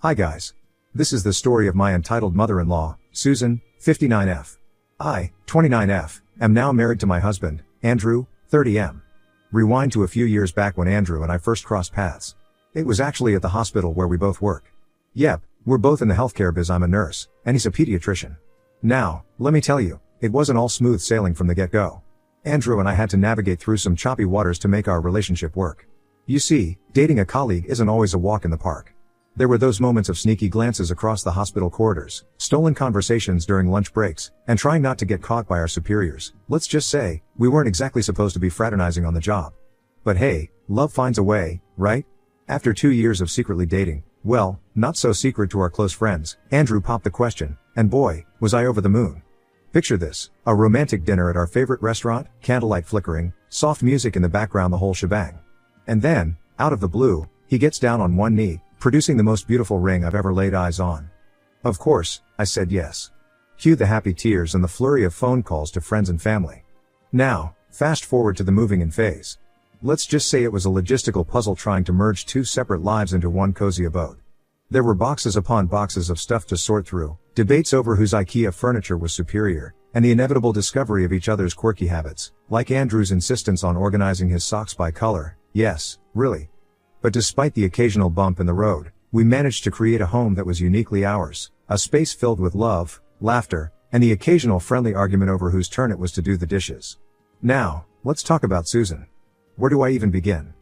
Hi guys. This is the story of my entitled mother-in-law, Susan, 59F. I, 29F, am now married to my husband, Andrew, 30M. Rewind to a few years back when Andrew and I first crossed paths. It was actually at the hospital where we both work. Yep, we're both in the healthcare biz. I'm a nurse, and he's a pediatrician. Now, let me tell you, it wasn't all smooth sailing from the get-go. Andrew and I had to navigate through some choppy waters to make our relationship work. You see, dating a colleague isn't always a walk in the park. There were those moments of sneaky glances across the hospital corridors, stolen conversations during lunch breaks, and trying not to get caught by our superiors. Let's just say, we weren't exactly supposed to be fraternizing on the job. But hey, love finds a way, right? After 2 years of secretly dating, well, not so secret to our close friends, Andrew popped the question, and boy, was I over the moon. Picture this, a romantic dinner at our favorite restaurant, candlelight flickering, soft music in the background, the whole shebang. And then, out of the blue, he gets down on one knee, producing the most beautiful ring I've ever laid eyes on. Of course, I said yes. Cue the happy tears and the flurry of phone calls to friends and family. Now, fast forward to the moving in phase. Let's just say it was a logistical puzzle trying to merge two separate lives into one cozy abode. There were boxes upon boxes of stuff to sort through, debates over whose IKEA furniture was superior, and the inevitable discovery of each other's quirky habits, like Andrew's insistence on organizing his socks by color. Yes, really. But despite the occasional bump in the road, we managed to create a home that was uniquely ours, a space filled with love, laughter, and the occasional friendly argument over whose turn it was to do the dishes. Now, let's talk about Susan. Where do I even begin?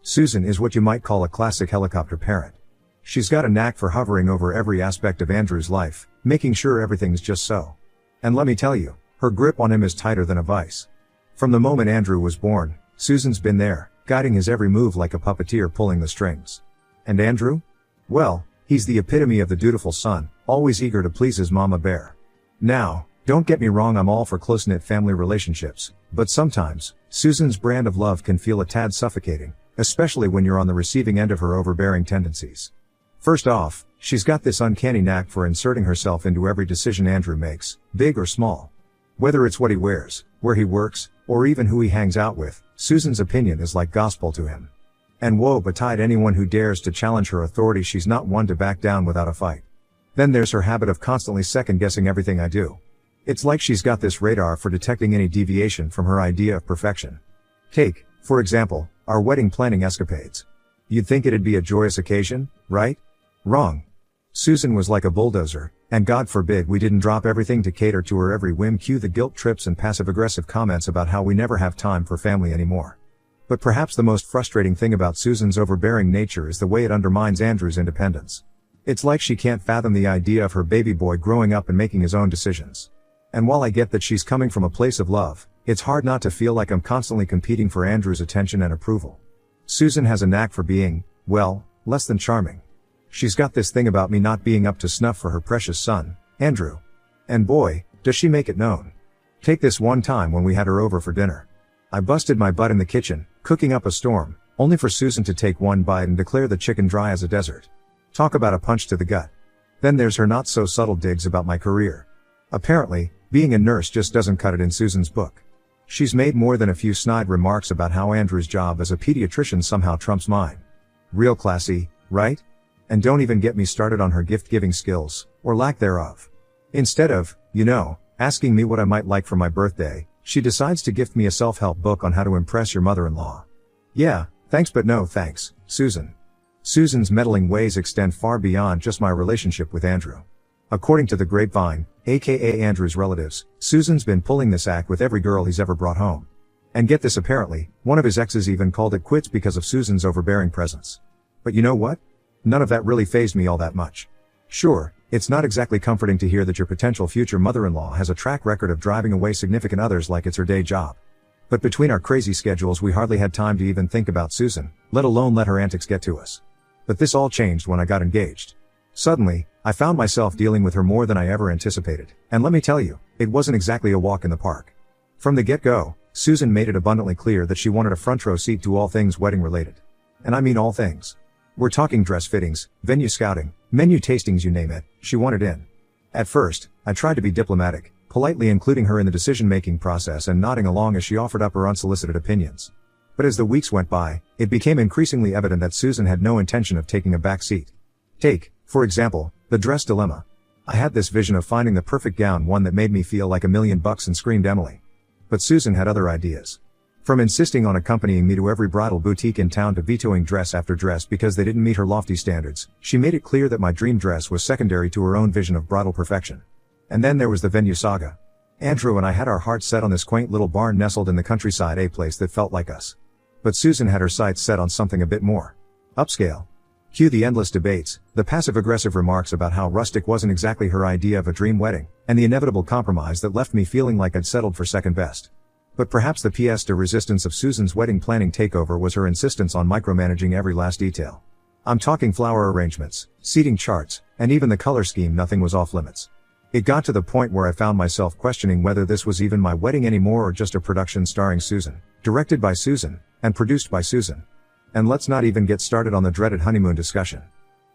Susan is what you might call a classic helicopter parent. She's got a knack for hovering over every aspect of Andrew's life, making sure everything's just so. And let me tell you, her grip on him is tighter than a vice. From the moment Andrew was born, Susan's been there, guiding his every move like a puppeteer pulling the strings. And Andrew? Well, he's the epitome of the dutiful son, always eager to please his mama bear. Now, don't get me wrong, I'm all for close-knit family relationships, but sometimes, Susan's brand of love can feel a tad suffocating, especially when you're on the receiving end of her overbearing tendencies. First off, she's got this uncanny knack for inserting herself into every decision Andrew makes, big or small. Whether it's what he wears, where he works, or even who he hangs out with, Susan's opinion is like gospel to him. And woe betide anyone who dares to challenge her authority. She's not one to back down without a fight. Then there's her habit of constantly second-guessing everything I do. It's like she's got this radar for detecting any deviation from her idea of perfection. Take, for example, our wedding planning escapades. You'd think it'd be a joyous occasion, right? Wrong. Susan was like a bulldozer, and God forbid we didn't drop everything to cater to her every whim. Cue the guilt trips and passive-aggressive comments about how we never have time for family anymore. But perhaps the most frustrating thing about Susan's overbearing nature is the way it undermines Andrew's independence. It's like she can't fathom the idea of her baby boy growing up and making his own decisions. And while I get that she's coming from a place of love, it's hard not to feel like I'm constantly competing for Andrew's attention and approval. Susan has a knack for being, well, less than charming. She's got this thing about me not being up to snuff for her precious son, Andrew. And boy, does she make it known. Take this one time when we had her over for dinner. I busted my butt in the kitchen, cooking up a storm, only for Susan to take one bite and declare the chicken dry as a desert. Talk about a punch to the gut. Then there's her not so subtle digs about my career. Apparently, being a nurse just doesn't cut it in Susan's book. She's made more than a few snide remarks about how Andrew's job as a pediatrician somehow trumps mine. Real classy, right? And don't even get me started on her gift-giving skills, or lack thereof. Instead of, asking me what I might like for my birthday, she decides to gift me a self-help book on how to impress your mother-in-law. Yeah, thanks but no thanks, Susan. Susan's meddling ways extend far beyond just my relationship with Andrew. According to the grapevine, aka Andrew's relatives, Susan's been pulling this act with every girl he's ever brought home. And get this, apparently, one of his exes even called it quits because of Susan's overbearing presence. But you know what? None of that really fazed me all that much. Sure, it's not exactly comforting to hear that your potential future mother-in-law has a track record of driving away significant others like it's her day job. But between our crazy schedules we hardly had time to even think about Susan, let alone let her antics get to us. But this all changed when I got engaged. Suddenly, I found myself dealing with her more than I ever anticipated, and let me tell you, it wasn't exactly a walk in the park. From the get-go, Susan made it abundantly clear that she wanted a front row seat to all things wedding related. And I mean all things. We're talking dress fittings, venue scouting, menu tastings, you name it, she wanted in. At first, I tried to be diplomatic, politely including her in the decision-making process and nodding along as she offered up her unsolicited opinions. But as the weeks went by, it became increasingly evident that Susan had no intention of taking a back seat. Take, For example, the dress dilemma. I had this vision of finding the perfect gown, one that made me feel like $1,000,000 and screamed Emily. But Susan had other ideas. From insisting on accompanying me to every bridal boutique in town to vetoing dress after dress because they didn't meet her lofty standards, she made it clear that my dream dress was secondary to her own vision of bridal perfection. And then there was the venue saga. Andrew and I had our hearts set on this quaint little barn nestled in the countryside, a place that felt like us. But Susan had her sights set on something a bit more upscale. Cue the endless debates, the passive-aggressive remarks about how rustic wasn't exactly her idea of a dream wedding, and the inevitable compromise that left me feeling like I'd settled for second best. But perhaps the pièce de resistance of Susan's wedding planning takeover was her insistence on micromanaging every last detail. I'm talking flower arrangements, seating charts, and even the color scheme. Nothing was off limits. It got to the point where I found myself questioning whether this was even my wedding anymore or just a production starring Susan, directed by Susan, and produced by Susan. And let's not even get started on the dreaded honeymoon discussion.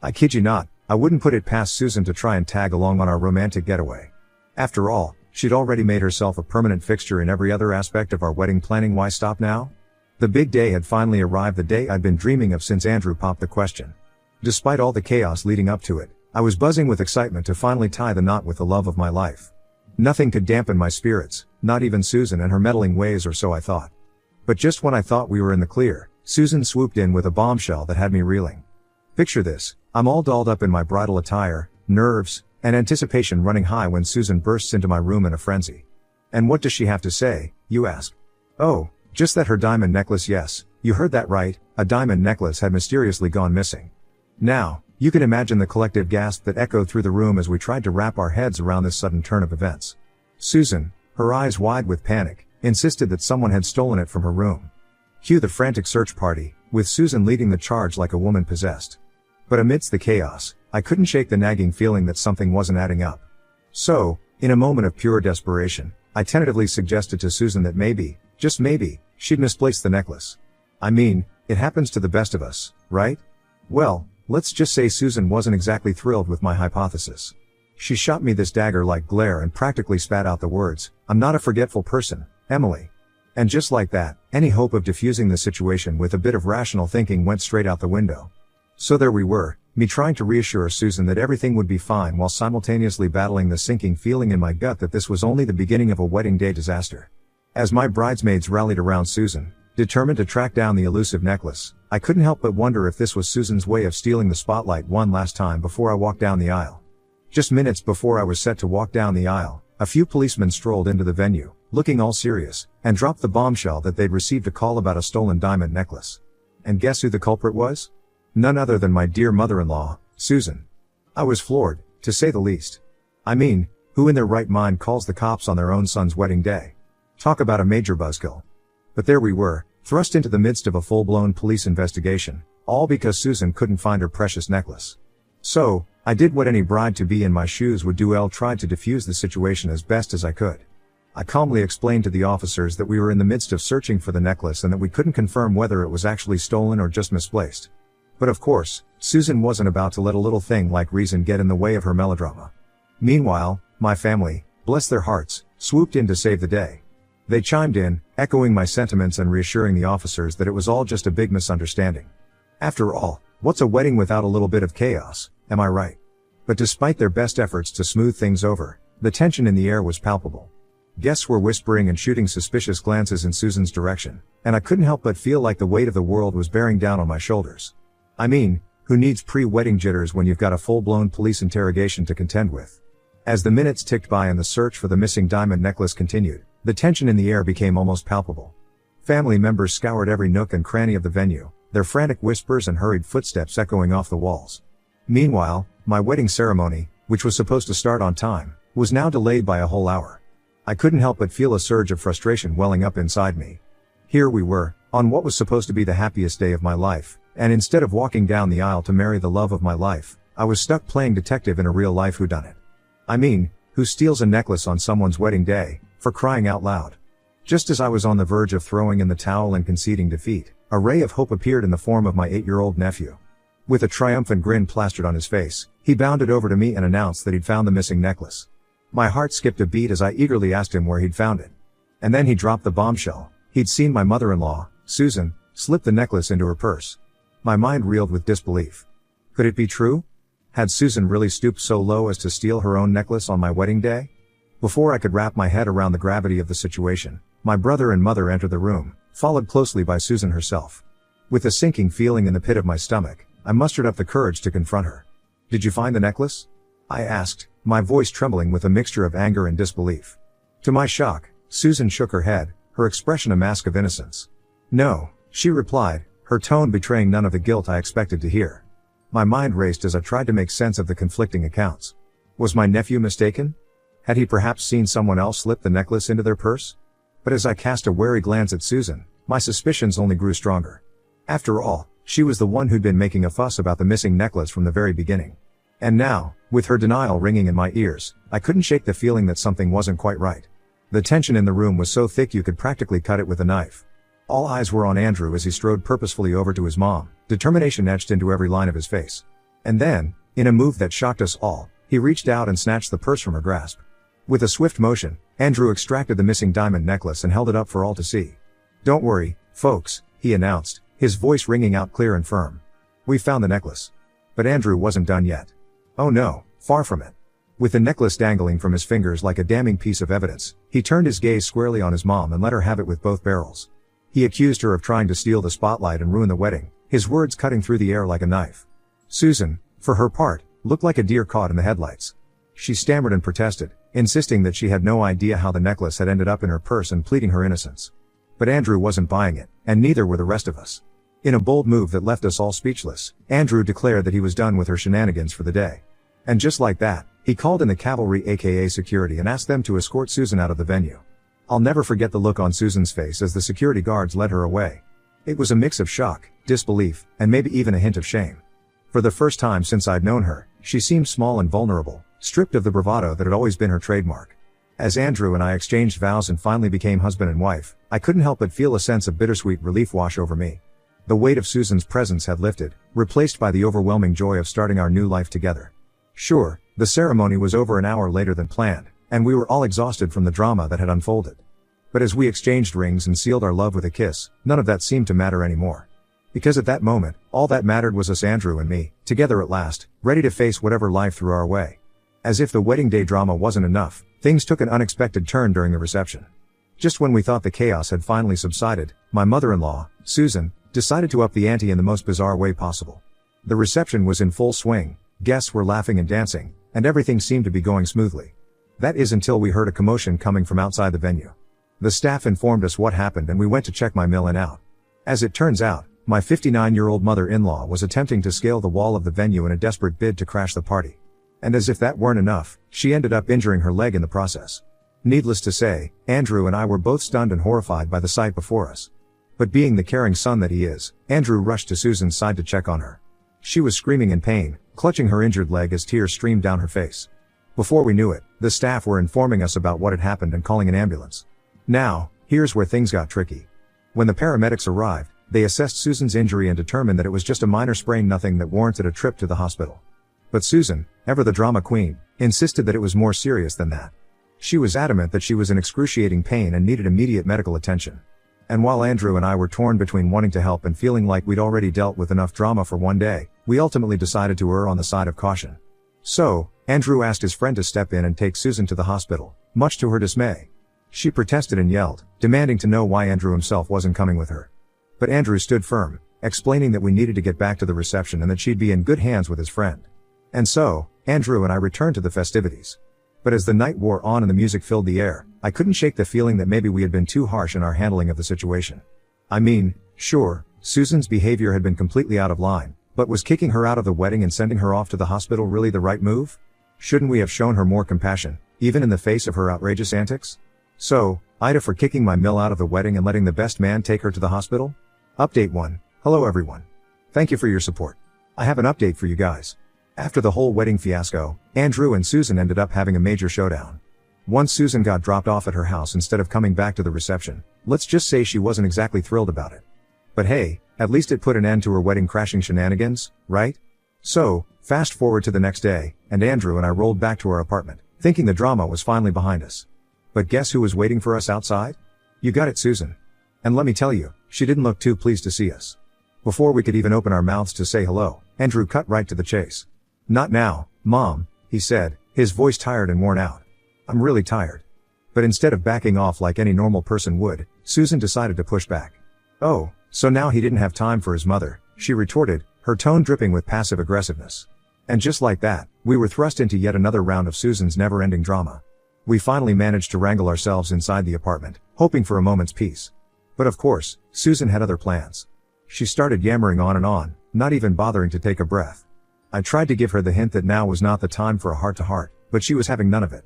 I kid you not, I wouldn't put it past Susan to try and tag along on our romantic getaway. After all, she'd already made herself a permanent fixture in every other aspect of our wedding planning. Why stop now? The big day had finally arrived, the day I'd been dreaming of since Andrew popped the question. Despite all the chaos leading up to it, I was buzzing with excitement to finally tie the knot with the love of my life. Nothing could dampen my spirits, not even Susan and her meddling ways, or so I thought. But just when I thought we were in the clear, Susan swooped in with a bombshell that had me reeling. Picture this, I'm all dolled up in my bridal attire, nerves and anticipation running high when Susan bursts into my room in a frenzy. And what does she have to say, you ask? Oh, just that her diamond necklace, yes, you heard that right, a diamond necklace had mysteriously gone missing. Now, you can imagine the collective gasp that echoed through the room as we tried to wrap our heads around this sudden turn of events. Susan, her eyes wide with panic, insisted that someone had stolen it from her room. Cue the frantic search party, with Susan leading the charge like a woman possessed. But amidst the chaos, I couldn't shake the nagging feeling that something wasn't adding up. So, in a moment of pure desperation, I tentatively suggested to Susan that maybe, just maybe, she'd misplaced the necklace. I mean, it happens to the best of us, right? Well, let's just say Susan wasn't exactly thrilled with my hypothesis. She shot me this dagger-like glare and practically spat out the words, "I'm not a forgetful person, Emily." And just like that, any hope of diffusing the situation with a bit of rational thinking went straight out the window. So there we were, me trying to reassure Susan that everything would be fine while simultaneously battling the sinking feeling in my gut that this was only the beginning of a wedding day disaster. As my bridesmaids rallied around Susan, determined to track down the elusive necklace, I couldn't help but wonder if this was Susan's way of stealing the spotlight one last time before I walked down the aisle. Just minutes before I was set to walk down the aisle, a few policemen strolled into the venue, looking all serious, and dropped the bombshell that they'd received a call about a stolen diamond necklace. And guess who the culprit was? None other than my dear mother-in-law, Susan. I was floored, to say the least. I mean, who in their right mind calls the cops on their own son's wedding day? Talk about a major buzzkill. But there we were, thrust into the midst of a full-blown police investigation, all because Susan couldn't find her precious necklace. So, I did what any bride-to-be in my shoes would do. Tried to defuse the situation as best as I could. I calmly explained to the officers that we were in the midst of searching for the necklace and that we couldn't confirm whether it was actually stolen or just misplaced. But of course, Susan wasn't about to let a little thing like reason get in the way of her melodrama. Meanwhile, my family, bless their hearts, swooped in to save the day. They chimed in, echoing my sentiments and reassuring the officers that it was all just a big misunderstanding. After all, what's a wedding without a little bit of chaos, am I right? But despite their best efforts to smooth things over, the tension in the air was palpable. Guests were whispering and shooting suspicious glances in Susan's direction, and I couldn't help but feel like the weight of the world was bearing down on my shoulders. I mean, who needs pre-wedding jitters when you've got a full-blown police interrogation to contend with? As the minutes ticked by and the search for the missing diamond necklace continued, the tension in the air became almost palpable. Family members scoured every nook and cranny of the venue, their frantic whispers and hurried footsteps echoing off the walls. Meanwhile, my wedding ceremony, which was supposed to start on time, was now delayed by a whole hour. I couldn't help but feel a surge of frustration welling up inside me. Here we were, on what was supposed to be the happiest day of my life, and instead of walking down the aisle to marry the love of my life, I was stuck playing detective in a real-life whodunit. I mean, who steals a necklace on someone's wedding day, for crying out loud? Just as I was on the verge of throwing in the towel and conceding defeat, a ray of hope appeared in the form of my 8-year-old nephew. With a triumphant grin plastered on his face, he bounded over to me and announced that he'd found the missing necklace. My heart skipped a beat as I eagerly asked him where he'd found it. And then he dropped the bombshell. He'd seen my mother-in-law, Susan, slip the necklace into her purse. My mind reeled with disbelief. Could it be true? Had Susan really stooped so low as to steal her own necklace on my wedding day? Before I could wrap my head around the gravity of the situation, my brother and mother entered the room, followed closely by Susan herself. With a sinking feeling in the pit of my stomach, I mustered up the courage to confront her. "Did you find the necklace?" I asked, my voice trembling with a mixture of anger and disbelief. To my shock, Susan shook her head, her expression a mask of innocence. "No," she replied, her tone betraying none of the guilt I expected to hear. My mind raced as I tried to make sense of the conflicting accounts. Was my nephew mistaken? Had he perhaps seen someone else slip the necklace into their purse? But as I cast a wary glance at Susan, my suspicions only grew stronger. After all, she was the one who'd been making a fuss about the missing necklace from the very beginning. And now, with her denial ringing in my ears, I couldn't shake the feeling that something wasn't quite right. The tension in the room was so thick you could practically cut it with a knife. All eyes were on Andrew as he strode purposefully over to his mom, determination etched into every line of his face. And then, in a move that shocked us all, he reached out and snatched the purse from her grasp. With a swift motion, Andrew extracted the missing diamond necklace and held it up for all to see. "Don't worry, folks," he announced, his voice ringing out clear and firm. "We found the necklace." But Andrew wasn't done yet. Oh no, far from it. With the necklace dangling from his fingers like a damning piece of evidence, he turned his gaze squarely on his mom and let her have it with both barrels. He accused her of trying to steal the spotlight and ruin the wedding, his words cutting through the air like a knife. Susan, for her part, looked like a deer caught in the headlights. She stammered and protested, insisting that she had no idea how the necklace had ended up in her purse and pleading her innocence. But Andrew wasn't buying it, and neither were the rest of us. In a bold move that left us all speechless, Andrew declared that he was done with her shenanigans for the day. And just like that, he called in the cavalry aka security and asked them to escort Susan out of the venue. I'll never forget the look on Susan's face as the security guards led her away. It was a mix of shock, disbelief, and maybe even a hint of shame. For the first time since I'd known her, she seemed small and vulnerable, stripped of the bravado that had always been her trademark. As Andrew and I exchanged vows and finally became husband and wife, I couldn't help but feel a sense of bittersweet relief wash over me. The weight of Susan's presence had lifted, replaced by the overwhelming joy of starting our new life together. Sure, the ceremony was over an hour later than planned, and we were all exhausted from the drama that had unfolded. But as we exchanged rings and sealed our love with a kiss, none of that seemed to matter anymore. Because at that moment, all that mattered was us, Andrew and me, together at last, ready to face whatever life threw our way. As if the wedding day drama wasn't enough, things took an unexpected turn during the reception. Just when we thought the chaos had finally subsided, my mother-in-law, Susan, decided to up the ante in the most bizarre way possible. The reception was in full swing, guests were laughing and dancing, and everything seemed to be going smoothly. That is until we heard a commotion coming from outside the venue. The staff informed us what happened and we went to check my mill-in out. As it turns out, my 59-year-old mother-in-law was attempting to scale the wall of the venue in a desperate bid to crash the party. And as if that weren't enough, she ended up injuring her leg in the process. Needless to say, Andrew and I were both stunned and horrified by the sight before us. But being the caring son that he is, Andrew rushed to Susan's side to check on her. She was screaming in pain, clutching her injured leg as tears streamed down her face. Before we knew it, the staff were informing us about what had happened and calling an ambulance. Now, here's where things got tricky. When the paramedics arrived, they assessed Susan's injury and determined that it was just a minor sprain, nothing that warranted a trip to the hospital. But Susan, ever the drama queen, insisted that it was more serious than that. She was adamant that she was in excruciating pain and needed immediate medical attention. And while Andrew and I were torn between wanting to help and feeling like we'd already dealt with enough drama for one day, we ultimately decided to err on the side of caution. So, Andrew asked his friend to step in and take Susan to the hospital, much to her dismay. She protested and yelled, demanding to know why Andrew himself wasn't coming with her. But Andrew stood firm, explaining that we needed to get back to the reception and that she'd be in good hands with his friend. And so, Andrew and I returned to the festivities. But as the night wore on and the music filled the air, I couldn't shake the feeling that maybe we had been too harsh in our handling of the situation. I mean, sure, Susan's behavior had been completely out of line, but was kicking her out of the wedding and sending her off to the hospital really the right move? Shouldn't we have shown her more compassion, even in the face of her outrageous antics? So, Ida for kicking my mill out of the wedding and letting the best man take her to the hospital? Update 1. Hello everyone. Thank you for your support. I have an update for you guys. After the whole wedding fiasco, Andrew and Susan ended up having a major showdown. Once Susan got dropped off at her house instead of coming back to the reception, let's just say she wasn't exactly thrilled about it. But hey, at least it put an end to her wedding crashing shenanigans, right? So, fast forward to the next day, and Andrew and I rolled back to our apartment, thinking the drama was finally behind us. But guess who was waiting for us outside? You got it, Susan. And let me tell you, she didn't look too pleased to see us. Before we could even open our mouths to say hello, Andrew cut right to the chase. Not now, Mom, he said, his voice tired and worn out. I'm really tired. But instead of backing off like any normal person would, Susan decided to push back. Oh, so now he didn't have time for his mother, she retorted, her tone dripping with passive aggressiveness. And just like that, we were thrust into yet another round of Susan's never-ending drama. We finally managed to wrangle ourselves inside the apartment, hoping for a moment's peace. But of course, Susan had other plans. She started yammering on, not even bothering to take a breath. I tried to give her the hint that now was not the time for a heart-to-heart, but she was having none of it.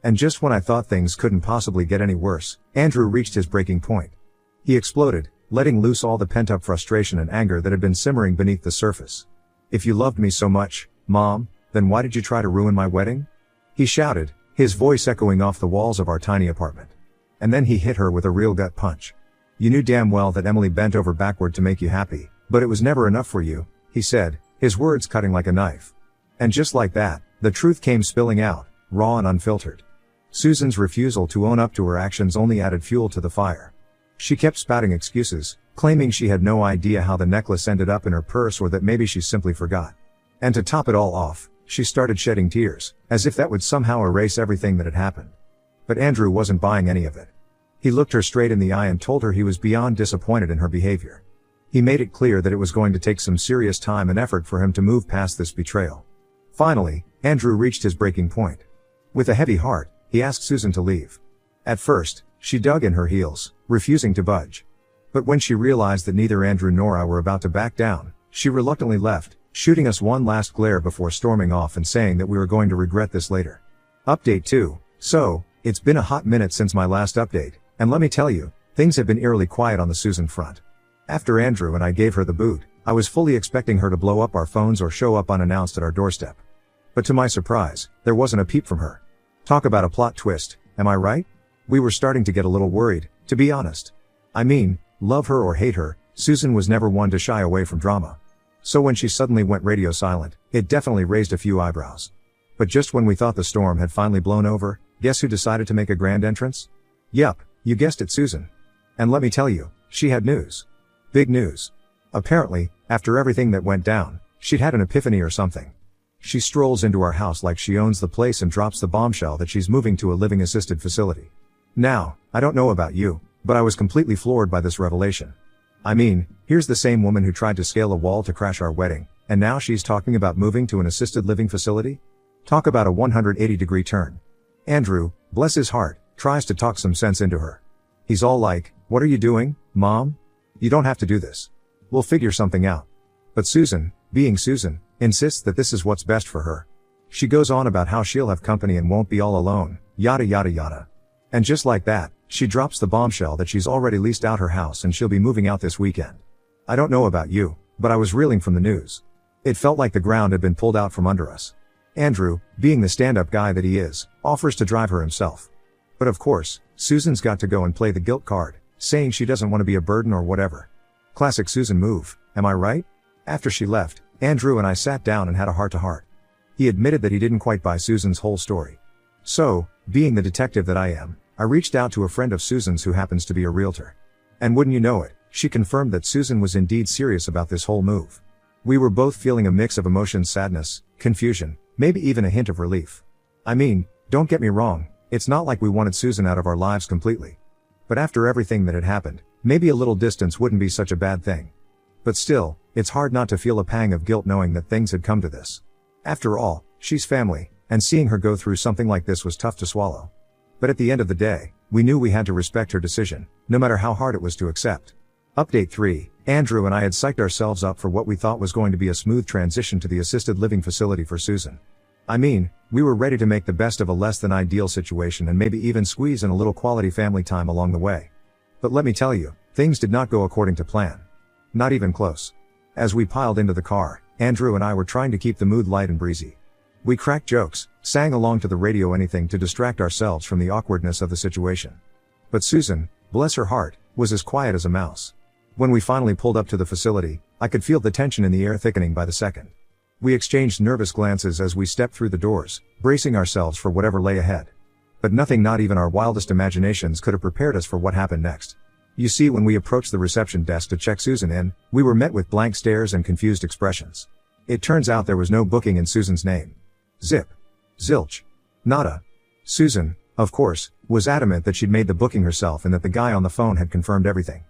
And just when I thought things couldn't possibly get any worse, Andrew reached his breaking point. He exploded, letting loose all the pent-up frustration and anger that had been simmering beneath the surface. If you loved me so much, Mom, then why did you try to ruin my wedding? He shouted, his voice echoing off the walls of our tiny apartment. And then he hit her with a real gut punch. You knew damn well that Emily bent over backward to make you happy, but it was never enough for you, he said, his words cutting like a knife. And just like that, the truth came spilling out, raw and unfiltered. Susan's refusal to own up to her actions only added fuel to the fire. She kept spouting excuses, claiming she had no idea how the necklace ended up in her purse or that maybe she simply forgot. And to top it all off, she started shedding tears, as if that would somehow erase everything that had happened. But Andrew wasn't buying any of it. He looked her straight in the eye and told her he was beyond disappointed in her behavior. He made it clear that it was going to take some serious time and effort for him to move past this betrayal. Finally, Andrew reached his breaking point. With a heavy heart, he asked Susan to leave. At first, she dug in her heels, refusing to budge. But when she realized that neither Andrew nor I were about to back down, she reluctantly left, shooting us one last glare before storming off and saying that we were going to regret this later. Update 2. So, it's been a hot minute since my last update, and let me tell you, things have been eerily quiet on the Susan front. After Andrew and I gave her the boot, I was fully expecting her to blow up our phones or show up unannounced at our doorstep. But to my surprise, there wasn't a peep from her. Talk about a plot twist, am I right? We were starting to get a little worried, to be honest. I mean, love her or hate her, Susan was never one to shy away from drama. So when she suddenly went radio silent, it definitely raised a few eyebrows. But just when we thought the storm had finally blown over, guess who decided to make a grand entrance? Yup, you guessed it, Susan. And let me tell you, she had news. Big news. Apparently, after everything that went down, she'd had an epiphany or something. She strolls into our house like she owns the place and drops the bombshell that she's moving to a living assisted facility. Now, I don't know about you, but I was completely floored by this revelation. I mean, here's the same woman who tried to scale a wall to crash our wedding, and now she's talking about moving to an assisted living facility? Talk about a 180-degree turn. Andrew, bless his heart, tries to talk some sense into her. He's all like, what are you doing, Mom? You don't have to do this. We'll figure something out. But Susan, being Susan, insists that this is what's best for her. She goes on about how she'll have company and won't be all alone, yada yada yada. And just like that, she drops the bombshell that she's already leased out her house and she'll be moving out this weekend. I don't know about you, but I was reeling from the news. It felt like the ground had been pulled out from under us. Andrew, being the stand-up guy that he is, offers to drive her himself. But of course, Susan's got to go and play the guilt card, saying she doesn't want to be a burden or whatever. Classic Susan move, am I right? After she left, Andrew and I sat down and had a heart-to-heart. He admitted that he didn't quite buy Susan's whole story. So, being the detective that I am, I reached out to a friend of Susan's who happens to be a realtor. And wouldn't you know it, she confirmed that Susan was indeed serious about this whole move. We were both feeling a mix of emotions: sadness, confusion, maybe even a hint of relief. I mean, don't get me wrong, it's not like we wanted Susan out of our lives completely. But after everything that had happened, maybe a little distance wouldn't be such a bad thing. But still, it's hard not to feel a pang of guilt knowing that things had come to this. After all, she's family, and seeing her go through something like this was tough to swallow. But at the end of the day, we knew we had to respect her decision, no matter how hard it was to accept. Update 3. Andrew and I had psyched ourselves up for what we thought was going to be a smooth transition to the assisted living facility for Susan. I mean, we were ready to make the best of a less than ideal situation and maybe even squeeze in a little quality family time along the way. But let me tell you, things did not go according to plan. Not even close. As we piled into the car, Andrew and I were trying to keep the mood light and breezy. We cracked jokes, sang along to the radio, anything to distract ourselves from the awkwardness of the situation. But Susan, bless her heart, was as quiet as a mouse. When we finally pulled up to the facility, I could feel the tension in the air thickening by the second. We exchanged nervous glances as we stepped through the doors, bracing ourselves for whatever lay ahead. But nothing, not even our wildest imaginations, could have prepared us for what happened next. You see, when we approached the reception desk to check Susan in, we were met with blank stares and confused expressions. It turns out there was no booking in Susan's name. Zip. Zilch. Nada. Susan, of course, was adamant that she'd made the booking herself and that the guy on the phone had confirmed everything.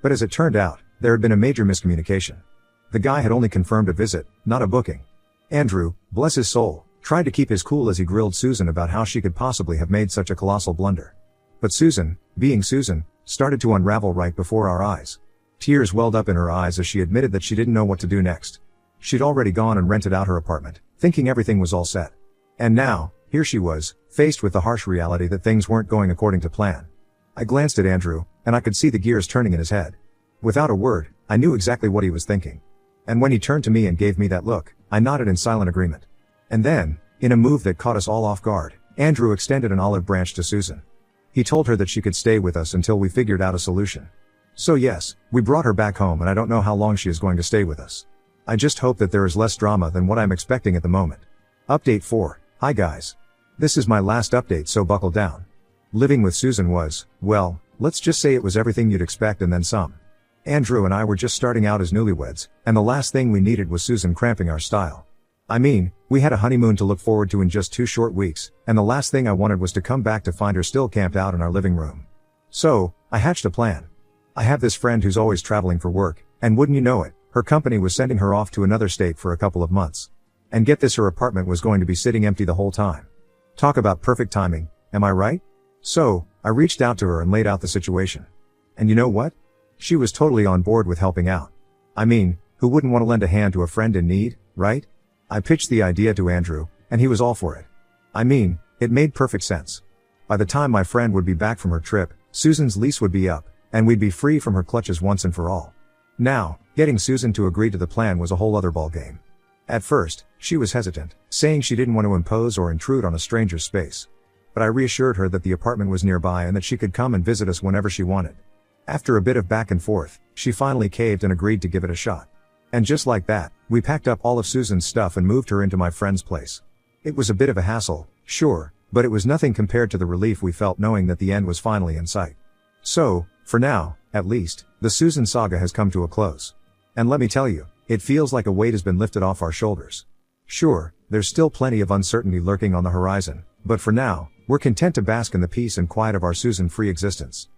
But as it turned out, there had been a major miscommunication. The guy had only confirmed a visit, not a booking. Andrew, bless his soul, tried to keep his cool as he grilled Susan about how she could possibly have made such a colossal blunder. But Susan, being Susan, started to unravel right before our eyes. Tears welled up in her eyes as she admitted that she didn't know what to do next. She'd already gone and rented out her apartment, thinking everything was all set. And now, here she was, faced with the harsh reality that things weren't going according to plan. I glanced at Andrew, and I could see the gears turning in his head. Without a word, I knew exactly what he was thinking. And when he turned to me and gave me that look, I nodded in silent agreement. And then, in a move that caught us all off guard, Andrew extended an olive branch to Susan. He told her that she could stay with us until we figured out a solution. So yes, we brought her back home, and I don't know how long she is going to stay with us. I just hope that there is less drama than what I'm expecting at the moment. Update 4. Hi guys. This is my last update, so buckle down. Living with Susan was, well, let's just say it was everything you'd expect and then some. Andrew and I were just starting out as newlyweds, and the last thing we needed was Susan cramping our style. I mean, we had a honeymoon to look forward to in just 2 short weeks, and the last thing I wanted was to come back to find her still camped out in our living room. So, I hatched a plan. I have this friend who's always traveling for work, and wouldn't you know it, her company was sending her off to another state for a couple of months. And get this, her apartment was going to be sitting empty the whole time. Talk about perfect timing, am I right? So, I reached out to her and laid out the situation. And you know what? She was totally on board with helping out. I mean, who wouldn't want to lend a hand to a friend in need, right? I pitched the idea to Andrew, and he was all for it. I mean, it made perfect sense. By the time my friend would be back from her trip, Susan's lease would be up, and we'd be free from her clutches once and for all. Now, getting Susan to agree to the plan was a whole other ballgame. At first, she was hesitant, saying she didn't want to impose or intrude on a stranger's space. But I reassured her that the apartment was nearby and that she could come and visit us whenever she wanted. After a bit of back and forth, she finally caved and agreed to give it a shot. And just like that, we packed up all of Susan's stuff and moved her into my friend's place. It was a bit of a hassle, sure, but it was nothing compared to the relief we felt knowing that the end was finally in sight. So, for now, at least, the Susan saga has come to a close. And let me tell you, it feels like a weight has been lifted off our shoulders. Sure, there's still plenty of uncertainty lurking on the horizon, but for now, we're content to bask in the peace and quiet of our Susan-free existence.